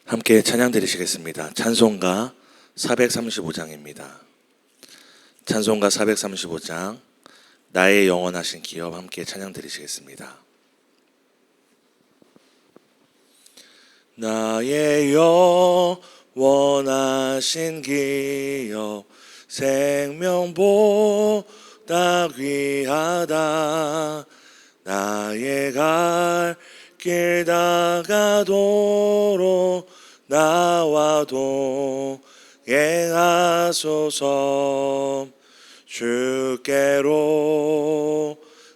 함께 찬양 드리시겠습니다. 찬송가 435장입니다. 찬송가 435장 나의 영원하신 기업 함께 찬양 드리시겠습니다. 나의 영원하신 기업 생명보다 귀하다. 나의 갈 길 다가도록 나와 동행하소서. 주께로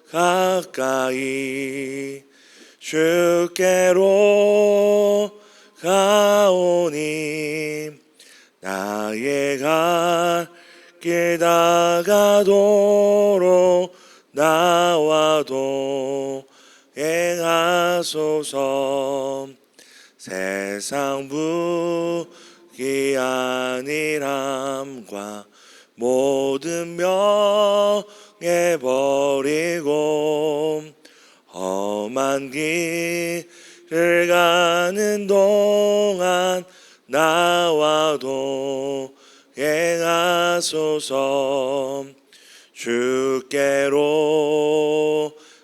가까이 주께로 가오니 나의 갈 길 다가도록 나와 동행하소서. 세상 부귀한일함과 모든 명예 버리고 험한 길을 가는 동안 나와 동행하소서. 주께로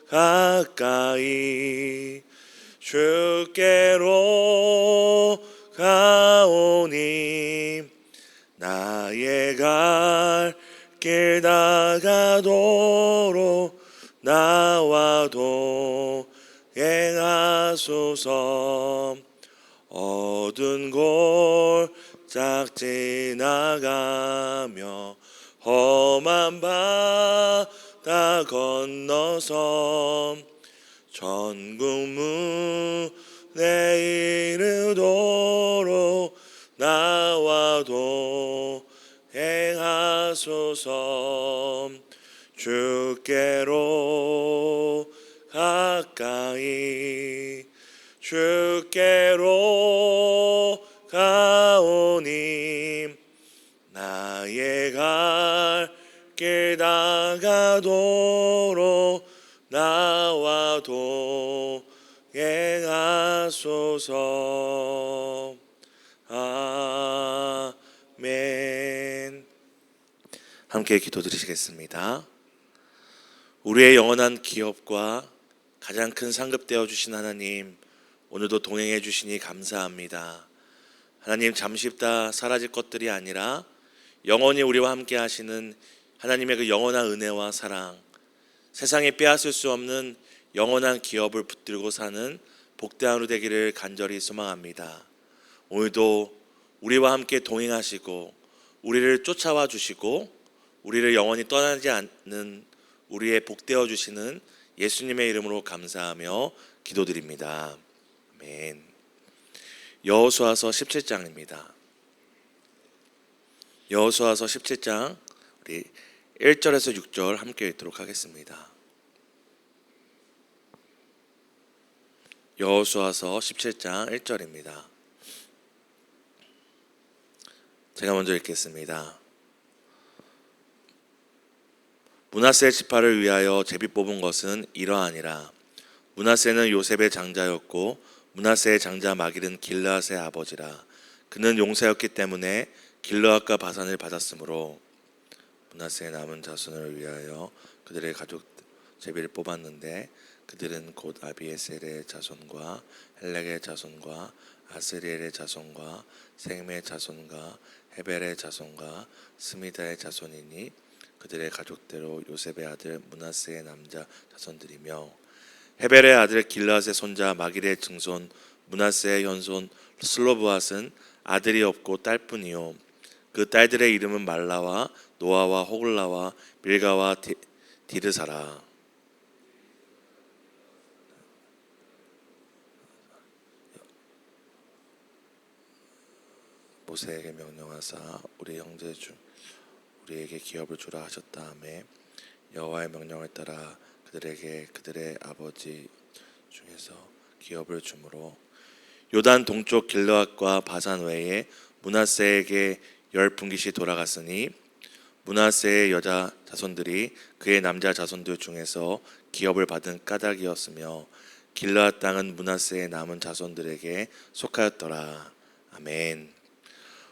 가까이 주께로 가오니 나의 갈 길 다가도록 나와 동행하소서. 어두운 골짝 지나가며 험한 바다 건너서 천국 문에 이르도록 나와 동행하소서. 주께로 가까이 주께로 가오니 나의 갈 길 다가도록 나와 동행하소서. 아멘. 함께 기도드리시겠습니다. 우리의 영원한 기업과 가장 큰 상급되어 주신 하나님, 오늘도 동행해 주시니 감사합니다. 하나님, 잠시 있다 사라질 것들이 아니라 영원히 우리와 함께 하시는 하나님의 그 영원한 은혜와 사랑, 세상에 빼앗을 수 없는 영원한 기업을 붙들고 사는 복된 하루 되기를 간절히 소망합니다. 오늘도 우리와 함께 동행하시고 우리를 쫓아와 주시고 우리를 영원히 떠나지 않는 우리의 복되어 주시는 예수님의 이름으로 감사하며 기도드립니다. 아멘. 여호수아서 17장입니다. 여호수아서 17장 우리 1절에서 6절 함께 읽도록 하겠습니다. 여호수아서 17장 1절입니다. 제가 먼저 읽겠습니다. 므낫세 지파를 위하여 제비 뽑은 것은 이러하니라. 므낫세는 요셉의 장자였고 므낫세의 장자 마길은 길르앗의 아버지라. 그는 용사였기 때문에 길르앗과 바산을 받았으므로 므낫세의 남은 자손을 위하여 그들의 가족 제비를 뽑았는데 그들은 곧 아비에셀의 자손과 헬렉의 자손과 아스리엘의 자손과 생메의 자손과 헤벨의 자손과 스미다의 자손이니 그들의 가족대로 요셉의 아들 므낫세의 남자 자손들이며 헤벨의 아들 길르앗의 손자 마길의 증손 므낫세의 현손 슬로브앗은 아들이 없고 딸뿐이요 그 딸들의 이름은 말라와 노아와 호글라와 밀가와 디르사라. 모세에게 명령하사 우리 형제 중 우리에게 기업을 주라 하셨다 하매 여호와의 명령을 따라 그들에게 그들의 아버지 중에서 기업을 주므로 요단 동쪽 길르앗과 바산 외에 므낫세에게 10분깃이 돌아갔으니 므낫세의 여자 자손들이 그의 남자 자손들 중에서 기업을 받은 까닭이었으며 길르앗 땅은 므낫세의 남은 자손들에게 속하였더라. 아멘.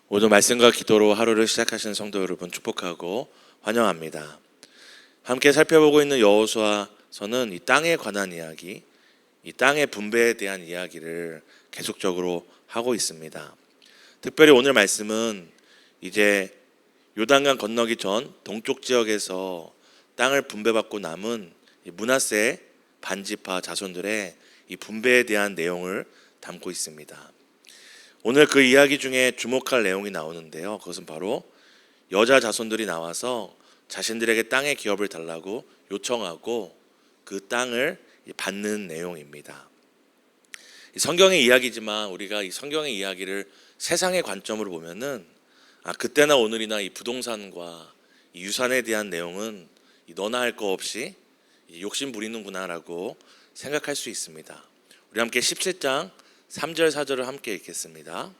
오늘 말씀과 기도로 하루를 시작하시는 성도 여러분 축복하고 환영합니다. 함께 살펴보고 있는 여호수아서는 이 땅에 관한 이야기, 이 땅의 분배에 대한 이야기를 계속적으로 하고 있습니다. 특별히 오늘 말씀은 이제 요단강 건너기 전 동쪽 지역에서 땅을 분배받고 남은 므낫세 반지파 자손들의 이 분배에 대한 내용을 담고 있습니다. 오늘 그 이야기 중에 주목할 내용이 나오는데요. 그것은 바로 여자 자손들이 나와서 자신들에게 땅의 기업을 달라고 요청하고 그 땅을 받는 내용입니다. 성경의 이야기지만 우리가 이 성경의 이야기를 세상의 관점으로 보면은 그때나 오늘이나 이 부동산과 이 유산에 대한 내용은 너나 할 거 없이 욕심 부리는구나라고 생각할 수 있습니다. 우리 함께 17장 3절 4절을 함께 읽겠습니다.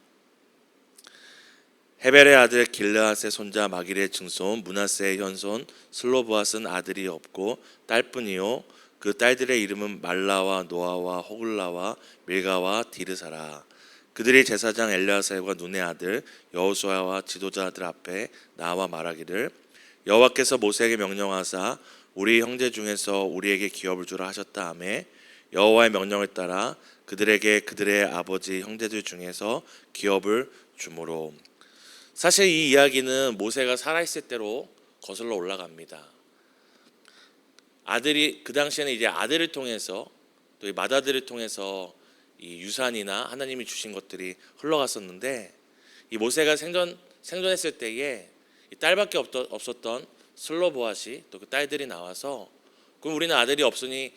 헤벨의 아들 길르앗의 손자 마길의 증손 므낫세의 현손 슬로보앗은 아들이 없고 딸뿐이요 그 딸들의 이름은 말라와 노아와 호글라와 밀가와 디르사라. 그들이 제사장 엘르아살과 눈의 아들 여호수아와 지도자들 앞에 나와 말하기를 여호와께서 모세에게 명령하사 우리 형제 중에서 우리에게 기업을 주라 하셨다 하매 여호와의 명령을 따라 그들에게 그들의 아버지 형제들 중에서 기업을 주므로. 사실 이 이야기는 모세가 살아있을 때로 거슬러 올라갑니다. 아들이 그 당시에는 이제 아들을 통해서 또 이 맏아들을 통해서 이 유산이나 하나님이 주신 것들이 흘러갔었는데 이 모세가 생존했을 때에 이 딸밖에 없었던 슬로보앗이 또 그 딸들이 나와서 그럼 우리는 아들이 없으니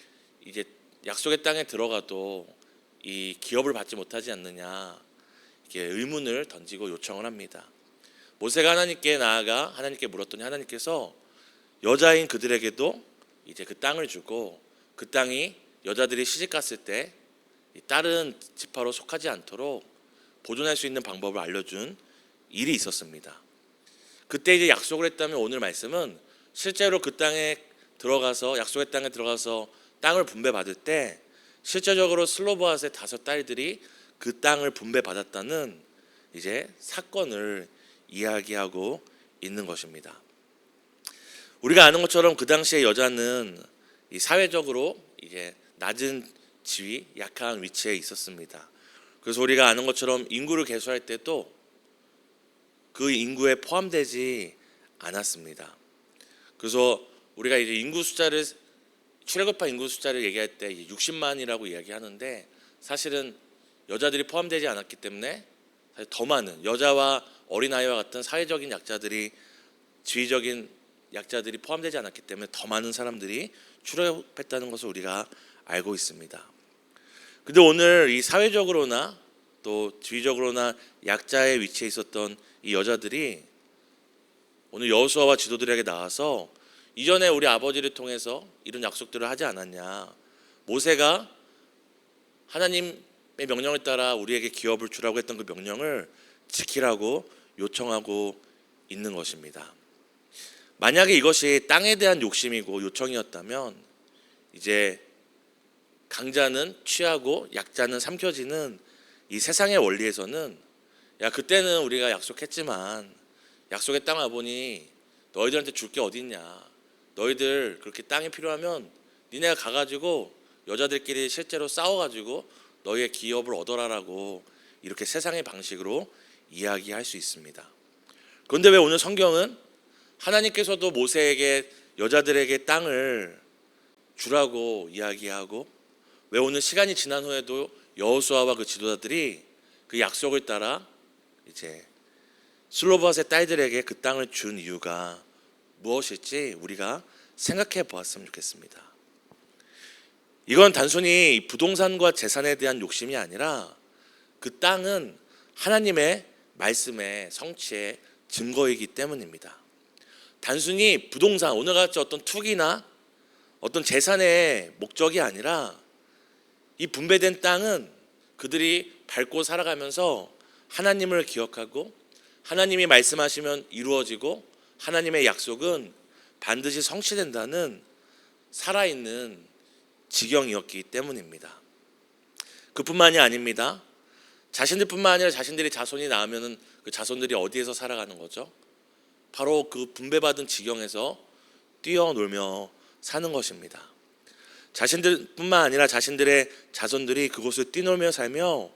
이제 약속의 땅에 들어가도 이 기업을 받지 못하지 않느냐 이렇게 의문을 던지고 요청을 합니다. 모세가 하나님께 나아가 하나님께 물었더니 하나님께서 여자인 그들에게도 이제 그 땅을 주고 그 땅이 여자들이 시집 갔을 때 다른 지파로 속하지 않도록 보존할 수 있는 방법을 알려준 일이 있었습니다. 그때 이제 약속을 했다면 오늘 말씀은 실제로 그 땅에 들어가서 약속의 땅에 들어가서 땅을 분배받을 때 실제적으로 슬로보앗의 5 딸들이 그 땅을 분배받았다는 이제 사건을 이야기하고 있는 것입니다. 우리가 아는 것처럼 그 당시의 여자는 이 사회적으로 이제 낮은 지위, 약한 위치에 있었습니다. 그래서 우리가 아는 것처럼 인구를 계수할 때도 그 인구에 포함되지 않았습니다. 그래서 우리가 이제 인구 숫자를 출애굽한 인구 숫자를 얘기할 때 60만이라고 이야기하는데 사실은 여자들이 포함되지 않았기 때문에 사실 더 많은 여자와 어린아이와 같은 사회적인 약자들이 지위적인 약자들이 포함되지 않았기 때문에 더 많은 사람들이 출애굽했다는 것을 우리가 알고 있습니다. 근데 오늘 이 사회적으로나 또 지위적으로나 약자의 위치에 있었던 이 여자들이 오늘 여호수아와 지도들에게 나와서 이전에 우리 아버지를 통해서 이런 약속들을 하지 않았냐, 모세가 하나님의 명령을 따라 우리에게 기업을 주라고 했던 그 명령을 지키라고 요청하고 있는 것입니다. 만약에 이것이 땅에 대한 욕심이고 요청이었다면 이제 강자는 취하고 약자는 삼켜지는 이 세상의 원리에서는 그때는 우리가 약속했지만 약속의 땅 와보니 너희들한테 줄 게 어딨냐, 너희들 그렇게 땅이 필요하면 니네가 가가지고 여자들끼리 실제로 싸워가지고 너희의 기업을 얻어라라고 이렇게 세상의 방식으로 이야기할 수 있습니다. 그런데 왜 오늘 성경은 하나님께서도 모세에게 여자들에게 땅을 주라고 이야기하고 왜 오늘 시간이 지난 후에도 여호수아와 그 지도자들이 그 약속을 따라 이제 슬로보앗의 딸들에게 그 땅을 준 이유가 무엇일지 우리가 생각해 보았으면 좋겠습니다. 이건 단순히 부동산과 재산에 대한 욕심이 아니라 그 땅은 하나님의 말씀의 성취의 증거이기 때문입니다. 단순히 부동산, 오늘같이 어떤 투기나 어떤 재산의 목적이 아니라 이 분배된 땅은 그들이 밟고 살아가면서 하나님을 기억하고 하나님이 말씀하시면 이루어지고 하나님의 약속은 반드시 성취된다는 살아있는 지경이었기 때문입니다. 그뿐만이 아닙니다. 자신들뿐만 아니라 자신들이 자손이 낳으면은 그 자손들이 어디에서 살아가는 거죠? 바로 그 분배받은 지경에서 뛰어놀며 사는 것입니다. 자신들뿐만 아니라 자신들의 자손들이 그곳을 뛰놀며 살며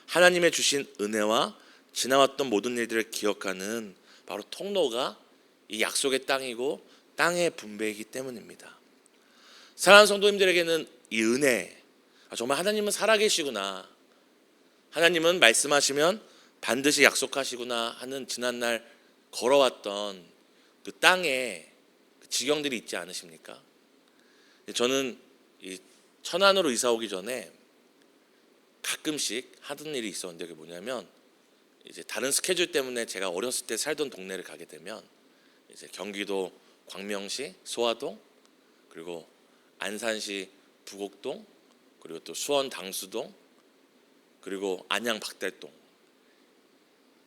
하나님의 주신 은혜와 지나왔던 모든 일들을 기억하는 바로 통로가 이 약속의 땅이고 땅의 분배이기 때문입니다. 사랑하는 성도님들에게는 이 은혜, 정말 하나님은 살아계시구나, 하나님은 말씀하시면 반드시 약속하시구나 하는 지난날 걸어왔던 그 땅에 그 지경들이 있지 않으십니까? 저는 이 천안으로 이사 오기 전에 가끔씩 하던 일이 있었는데, 그게 뭐냐면 이제 다른 스케줄 때문에 제가 어렸을 때 살던 동네를 가게 되면 이제 경기도 광명시 소화동, 그리고 안산시 부곡동, 그리고 또 수원 당수동, 그리고 안양 박달동,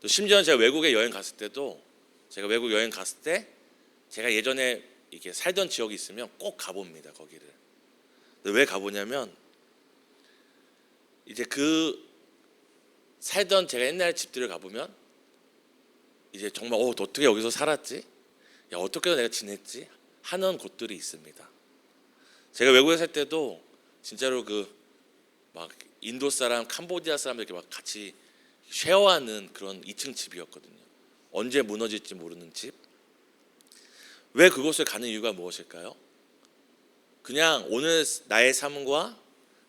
또 심지어는 제가 외국에 여행 갔을 때도, 제가 외국 여행 갔을 때 제가 예전에 이렇게 살던 지역이 있으면 꼭 가봅니다. 거기를. 왜 가보냐면 이제 그 살던 제가 옛날 집들을 가보면 이제 정말 어떻게 여기서 살았지? 야, 어떻게 내가 지냈지? 하는 곳들이 있습니다. 제가 외국에 살 때도 진짜로 그 막 인도 사람, 캄보디아 사람들 이렇게 막 같이 쉐어하는 그런 2층 집이었거든요. 언제 무너질지 모르는 집. 왜 그곳을 가는 이유가 무엇일까요? 그냥 오늘 나의 삶과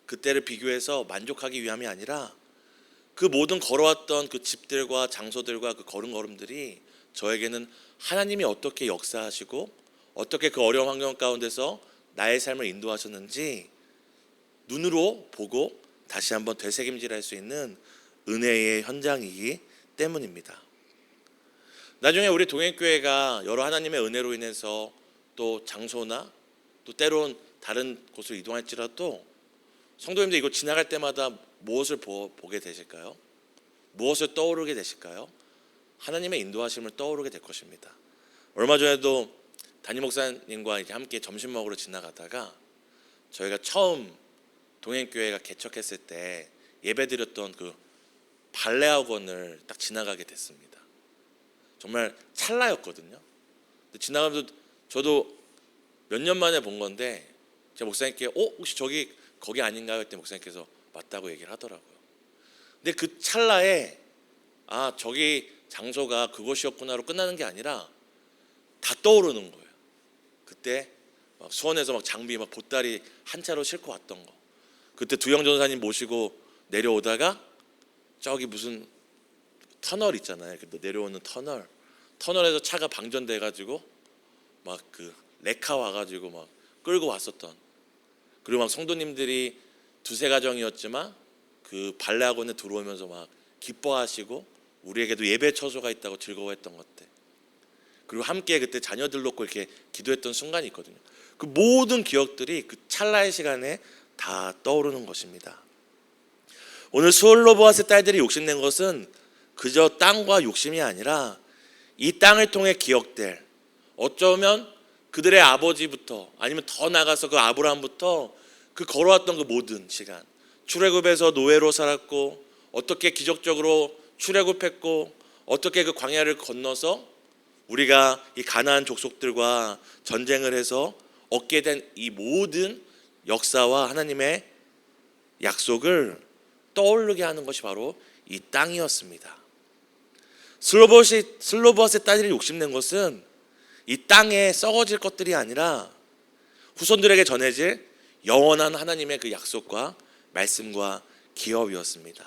그때를 비교해서 만족하기 위함이 아니라 그 모든 걸어왔던 그 집들과 장소들과 그 걸음걸음들이 저에게는 하나님이 어떻게 역사하시고 어떻게 그 어려운 환경 가운데서 나의 삶을 인도하셨는지 눈으로 보고 다시 한번 되새김질할 수 있는 은혜의 현장이기 때문입니다. 나중에 우리 동행교회가 여러 하나님의 은혜로 인해서 또 장소나 또 때론 다른 곳으로 이동할지라도 성도님들 이거 지나갈 때마다 무엇을 보게 되실까요? 무엇을 떠오르게 되실까요? 하나님의 인도하심을 떠오르게 될 것입니다. 얼마 전에도 담임 목사님과 이렇게 함께 점심 먹으러 지나가다가 저희가 처음 동행교회가 개척했을 때 예배드렸던 그 발레학원을 딱 지나가게 됐습니다. 정말 찰나였거든요. 지나가면서 저도 몇 년 만에 본 건데 제가 목사님께 혹시 거기 아닌가요? 했더니 목사님께서 맞다고 얘기를 하더라고요. 근데 그 찰나에 저기 장소가 그것이었구나로 끝나는 게 아니라 다 떠오르는 거예요. 그때 막 수원에서 막 장비 막 보따리 한 차로 싣고 왔던 거. 그때 두영 전사님 모시고 내려오다가 저기 무슨 터널 있잖아요. 내려오는 터널에서 차가 방전돼 가지고 막 그 레카 와가지고 막 끌고 왔었던, 그리고 막 성도님들이 두세 가정이었지만 그 발레학원에 들어오면서 막 기뻐하시고 우리에게도 예배 처소가 있다고 즐거워했던 것들, 그리고 함께 그때 자녀들 놓고 이렇게 기도했던 순간이 있거든요. 그 모든 기억들이 그 찰나의 시간에 다 떠오르는 것입니다. 오늘 스올로보아스 딸들이 욕심낸 것은 그저 땅과 욕심이 아니라 이 땅을 통해 기억될, 어쩌면 그들의 아버지부터 아니면 더 나가서 그 아브라함부터 그 걸어왔던 그 모든 시간, 출애굽에서 노예로 살았고 어떻게 기적적으로 출애굽했고 어떻게 그 광야를 건너서 우리가 이 가나안 족속들과 전쟁을 해서 얻게 된 이 모든 역사와 하나님의 약속을 떠오르게 하는 것이 바로 이 땅이었습니다. 슬로보아스의 딸들이 욕심낸 것은 이 땅에 썩어질 것들이 아니라 후손들에게 전해질 영원한 하나님의 그 약속과 말씀과 기업이었습니다.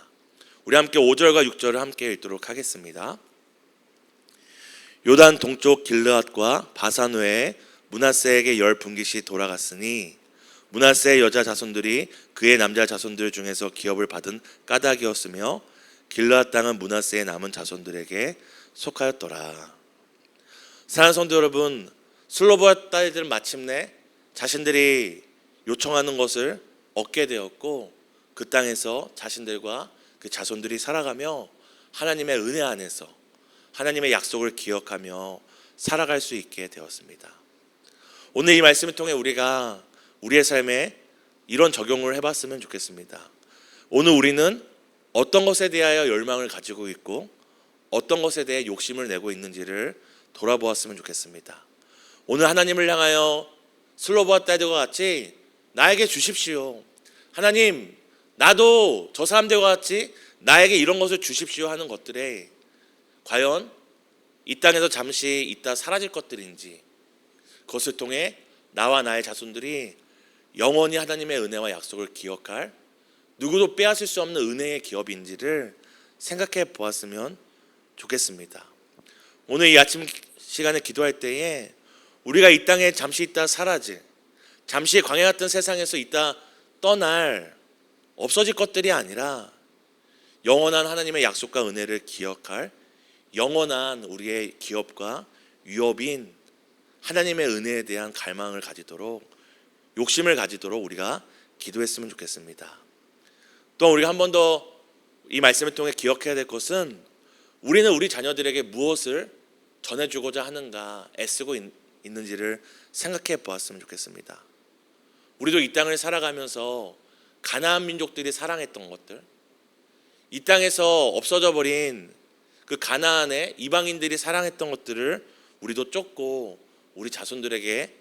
우리 함께 5절과 6절을 함께 읽도록 하겠습니다. 요단 동쪽 길르앗과 바산 외에 므낫세에게 10분깃이 돌아갔으니 므낫세의 여자 자손들이 그의 남자 자손들 중에서 기업을 받은 까닭이었으며 길르앗 땅은 므낫세의 남은 자손들에게 속하였더라. 사랑하는 성도 여러분, 슬로보아 딸들은 마침내 자신들이 요청하는 것을 얻게 되었고 그 땅에서 자신들과 그 자손들이 살아가며 하나님의 은혜 안에서 하나님의 약속을 기억하며 살아갈 수 있게 되었습니다. 오늘 이 말씀을 통해 우리가 우리의 삶에 이런 적용을 해봤으면 좋겠습니다. 오늘 우리는 어떤 것에 대하여 열망을 가지고 있고 어떤 것에 대해 욕심을 내고 있는지를 돌아보았으면 좋겠습니다. 오늘 하나님을 향하여 슬로보아 딸들과 같이 나에게 주십시오. 하나님, 나도 저 사람들과 같이 나에게 이런 것을 주십시오 하는 것들에 과연 이 땅에서 잠시 있다 사라질 것들인지, 그것을 통해 나와 나의 자손들이 영원히 하나님의 은혜와 약속을 기억할 누구도 빼앗을 수 없는 은혜의 기업인지를 생각해 보았으면 좋겠습니다. 오늘 이 아침 시간에 기도할 때에 우리가 이 땅에 잠시 있다 사라질, 잠시 광야 같은 세상에서 있다 떠날 없어질 것들이 아니라 영원한 하나님의 약속과 은혜를 기억할 영원한 우리의 기업과 유업인 하나님의 은혜에 대한 갈망을 가지도록, 욕심을 가지도록 우리가 기도했으면 좋겠습니다. 또 우리가 한 번 더 이 말씀을 통해 기억해야 될 것은, 우리는 우리 자녀들에게 무엇을 전해주고자 하는가 애쓰고 있는지를 생각해 보았으면 좋겠습니다. 우리도 이 땅을 살아가면서 가나안 민족들이 사랑했던 것들, 이 땅에서 없어져 버린 그 가나안의 이방인들이 사랑했던 것들을 우리도 쫓고 우리 자손들에게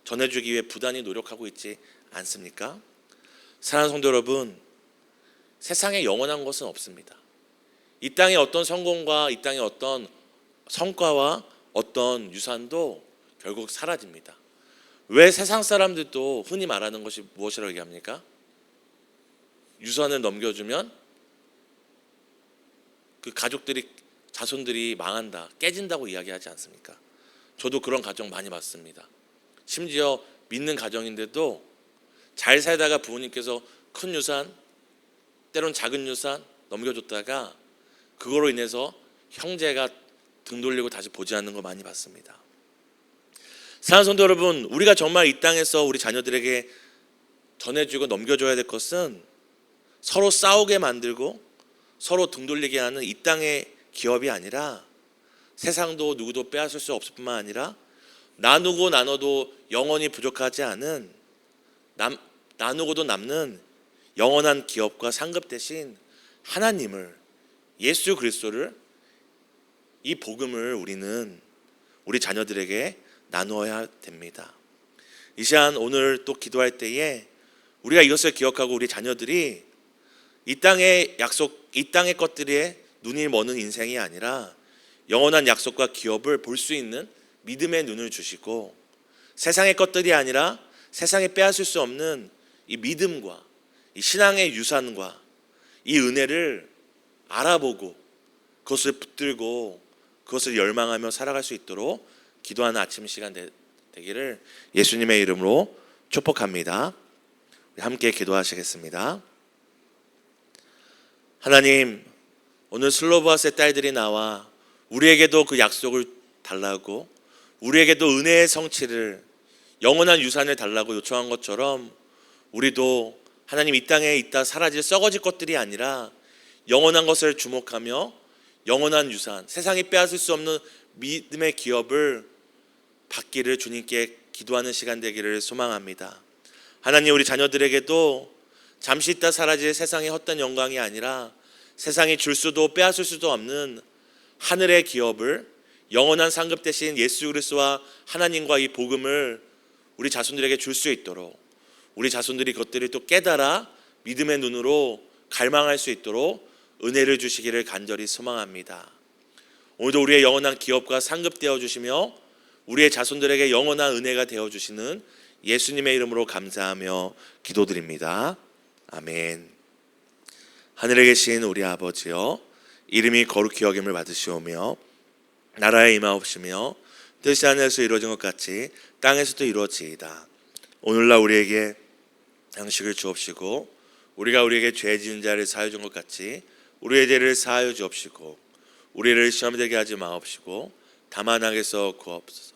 전해주기 위해 부단히 노력하고 있지 않습니까? 사랑하는 성도 여러분, 세상에 영원한 것은 없습니다. 이 땅의 어떤 성공과 이 땅의 어떤 성과와 어떤 유산도 결국 사라집니다. 왜 세상 사람들도 흔히 말하는 것이 무엇이라고 얘기합니까? 유산을 넘겨주면 그 가족들이, 자손들이 망한다, 깨진다고 이야기하지 않습니까? 저도 그런 가정 많이 봤습니다. 심지어 믿는 가정인데도 잘 살다가 부모님께서 큰 유산, 때론 작은 유산 넘겨줬다가 그거로 인해서 형제가 등 돌리고 다시 보지 않는 거 많이 봤습니다. 사랑하는 성도 여러분, 우리가 정말 이 땅에서 우리 자녀들에게 전해주고 넘겨줘야 될 것은 서로 싸우게 만들고 서로 등 돌리게 하는 이 땅의 기업이 아니라, 세상도 누구도 빼앗을 수 없을 뿐만 아니라 나누고 나눠도 영원히 부족하지 않은, 나누고도 남는 영원한 기업과 상급 대신 하나님을, 예수 그리스도를, 이 복음을 우리는 우리 자녀들에게 나누어야 됩니다. 이 시간 오늘 또 기도할 때에 우리가 이것을 기억하고 우리 자녀들이 이 땅의 약속, 이 땅의 것들에 눈이 머는 인생이 아니라 영원한 약속과 기업을 볼 수 있는 믿음의 눈을 주시고, 세상의 것들이 아니라 세상에 빼앗을 수 없는 이 믿음과 이 신앙의 유산과 이 은혜를 알아보고 그것을 붙들고 그것을 열망하며 살아갈 수 있도록 기도하는 아침 시간 되기를 예수님의 이름으로 축복합니다. 우리 함께 기도하시겠습니다. 하나님, 오늘 슬로보아스의 딸들이 나와 우리에게도 그 약속을 달라고, 우리에게도 은혜의 성취를, 영원한 유산을 달라고 요청한 것처럼 우리도 하나님 이 땅에 있다 사라질 썩어질 것들이 아니라 영원한 것을 주목하며 영원한 유산, 세상이 빼앗을 수 없는 믿음의 기업을 받기를 주님께 기도하는 시간 되기를 소망합니다. 하나님, 우리 자녀들에게도 잠시 있다 사라질 세상의 헛된 영광이 아니라 세상이 줄 수도 빼앗을 수도 없는 하늘의 기업을, 영원한 상급 대신 예수 그리스도와 하나님과 이 복음을 우리 자손들에게 줄 수 있도록, 우리 자손들이 그것들을 또 깨달아 믿음의 눈으로 갈망할 수 있도록 은혜를 주시기를 간절히 소망합니다. 오늘도 우리의 영원한 기업과 상급되어 주시며 우리의 자손들에게 영원한 은혜가 되어 주시는 예수님의 이름으로 감사하며 기도드립니다. 아멘. 하늘에 계신 우리 아버지여, 이름이 거룩히 여김을 받으시오며 나라에 임하옵시며 뜻이 하늘에서 이루어진 것 같이 땅에서도 이루어지이다. 오늘날 우리에게 양식을 주옵시고 우리가 우리에게 죄 지은 자를 사하여 준 것 같이 우리의 죄를 사하여 주옵시고 우리를 시험에 들게 하지 마옵시고 다만 악에서 구하옵소서.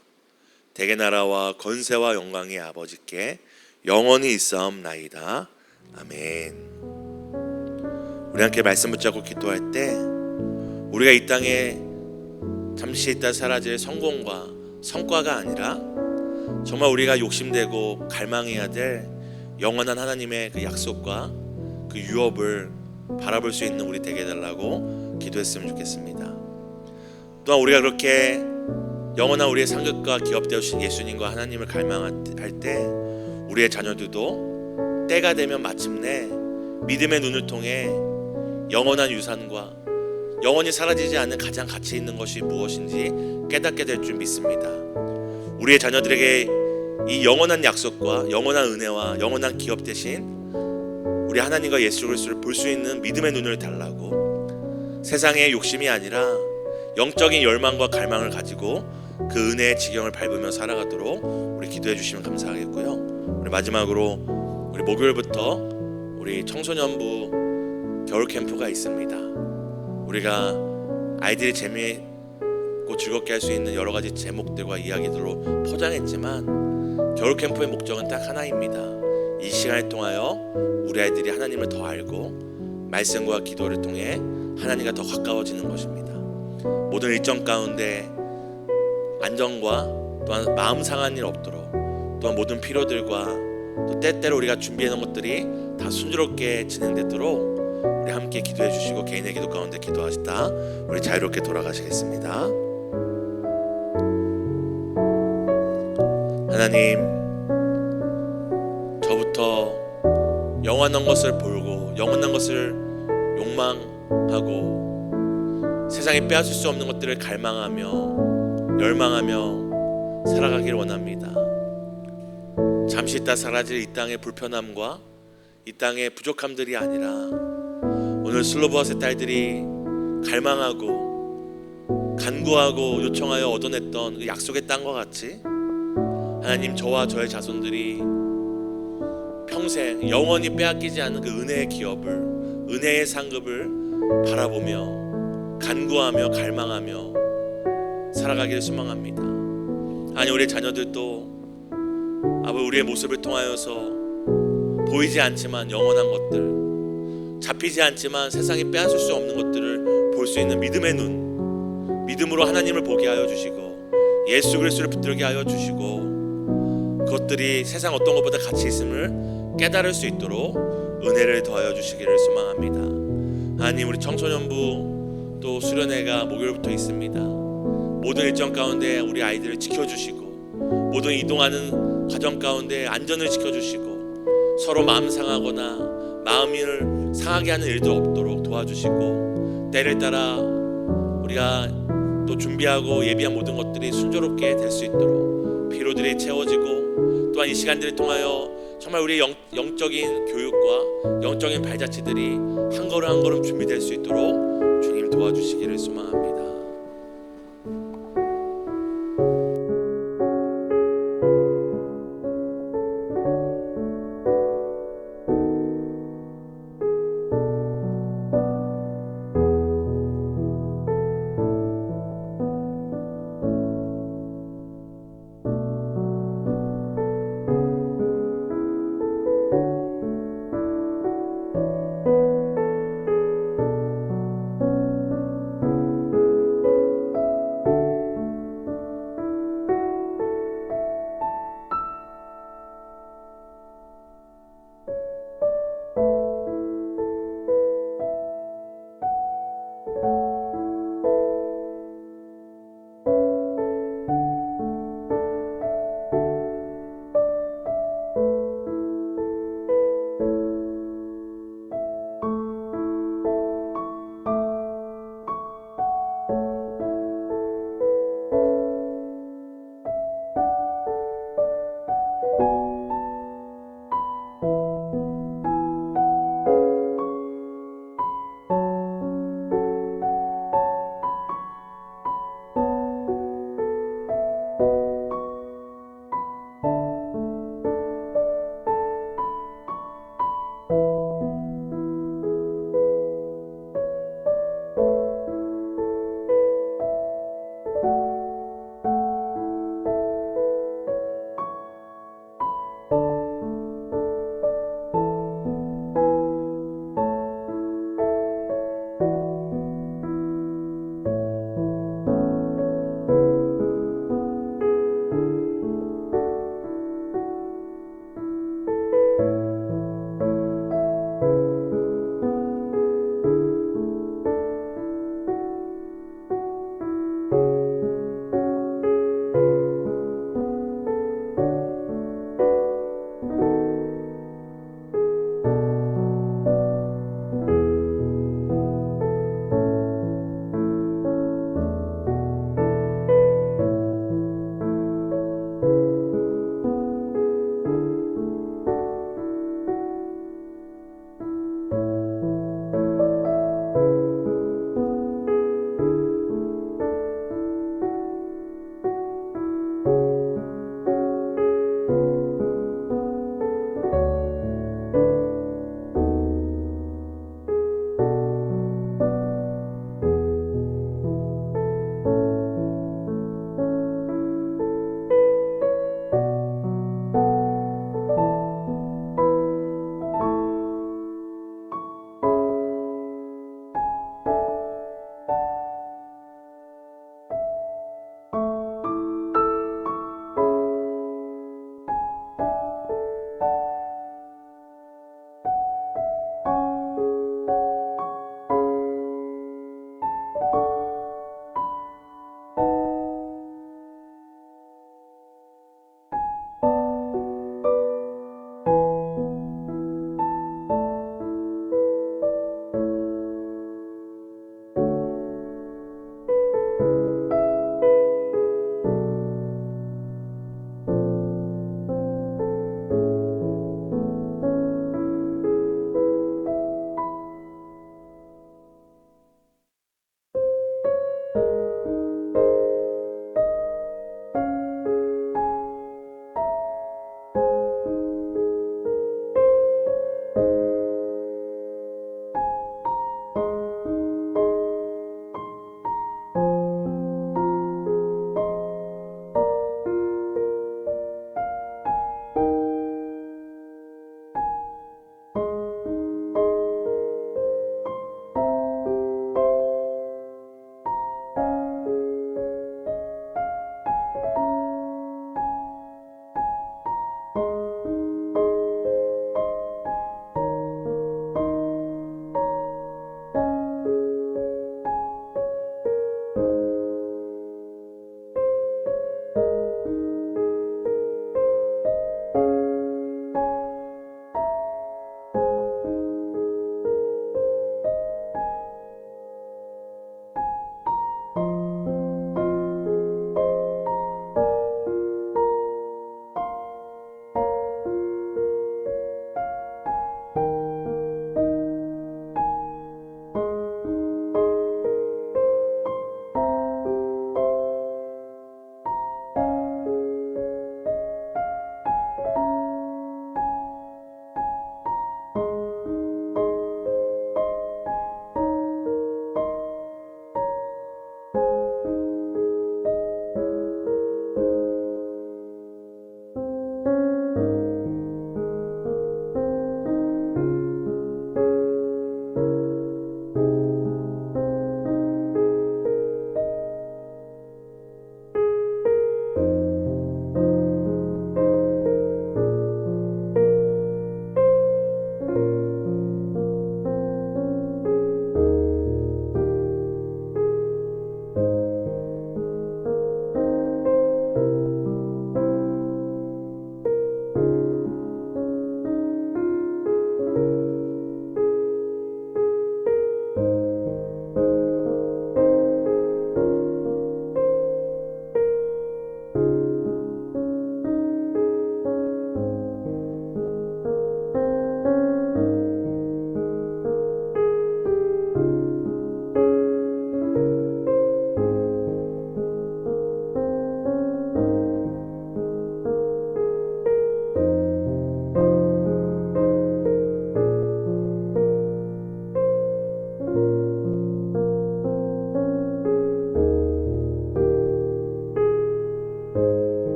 대개 나라와 권세와 영광이 아버지께 영원히 있사옵나이다. 아멘. 우리 함께 말씀 붙잡고 기도할 때 우리가 이 땅에 잠시 있다 사라질 성공과 성과가 아니라 정말 우리가 욕심되고 갈망해야 될 영원한 하나님의 그 약속과 그 유업을 바라볼 수 있는 우리 되게 해달라고 기도했으면 좋겠습니다. 또한 우리가 그렇게 영원한 우리의 상급과 기업 되어주신 예수님과 하나님을 갈망할 때 우리의 자녀들도 때가 되면 마침내 믿음의 눈을 통해 영원한 유산과 영원히 사라지지 않는 가장 가치 있는 것이 무엇인지 깨닫게 될 줄 믿습니다. 우리의 자녀들에게 이 영원한 약속과 영원한 은혜와 영원한 기업 대신 우리 하나님과 예수 그리스도를 볼 수 있는 믿음의 눈을 달라고, 세상의 욕심이 아니라 영적인 열망과 갈망을 가지고 그 은혜의 지경을 밟으며 살아가도록 우리 기도해 주시면 감사하겠고요. 우리 마지막으로 우리 목요일부터 우리 청소년부 겨울 캠프가 있습니다. 우리가 아이들이 재미있고 즐겁게 할 수 있는 여러 가지 제목들과 이야기들로 포장했지만 겨울 캠프의 목적은 딱 하나입니다. 이 시간을 통하여 우리 아이들이 하나님을 더 알고 말씀과 기도를 통해 하나님과 더 가까워지는 것입니다. 모든 일정 가운데 안정과 또한 마음 상한 일 없도록, 또한 모든 필요들과 또 때때로 우리가 준비해 놓은 것들이 다 순조롭게 진행되도록 우리 함께 기도해 주시고 개인의 기도 가운데 기도하시다 우리 자유롭게 돌아가시겠습니다. 하나님, 저부터 영원한 것을 보고 영원한 것을 욕망하고 세상에 빼앗을 수 없는 것들을 갈망하며 열망하며 살아가기를 원합니다. 잠시 있다 사라질 이 땅의 불편함과 이 땅의 부족함들이 아니라 오늘 슬로보아스의 딸들이 갈망하고 간구하고 요청하여 얻어냈던 그 약속의 땅과 같이 하나님, 저와 저의 자손들이 평생 영원히 빼앗기지 않는 그 은혜의 기업을, 은혜의 상급을 바라보며 간구하며 갈망하며 살아가기를 소망합니다. 아니, 우리의 자녀들도 아버지, 우리의 모습을 통하여서 보이지 않지만 영원한 것들, 잡히지 않지만 세상에 빼앗을 수 없는 것들을 볼 수 있는 믿음의 눈, 믿음으로 하나님을 보게 하여 주시고 예수 그리스도를 붙들게 하여 주시고 그것들이 세상 어떤 것보다 가치 있음을 깨달을 수 있도록 은혜를 더하여 주시기를 소망합니다. 하나님, 우리 청소년부 또 수련회가 목요일부터 있습니다. 모든 일정 가운데 우리 아이들을 지켜주시고 모든 이동하는 과정 가운데 안전을 지켜주시고 서로 마음 상하거나 마음을 상하게 하는 일도 없도록 도와주시고 때를 따라 우리가 또 준비하고 예비한 모든 것들이 순조롭게 될 수 있도록 피로들이 채워지고 또한 이 시간들을 통하여 정말 우리의 영적인 교육과 영적인 발자취들이 한 걸음 한 걸음 준비될 수 있도록 주님 도와주시기를 소망합니다.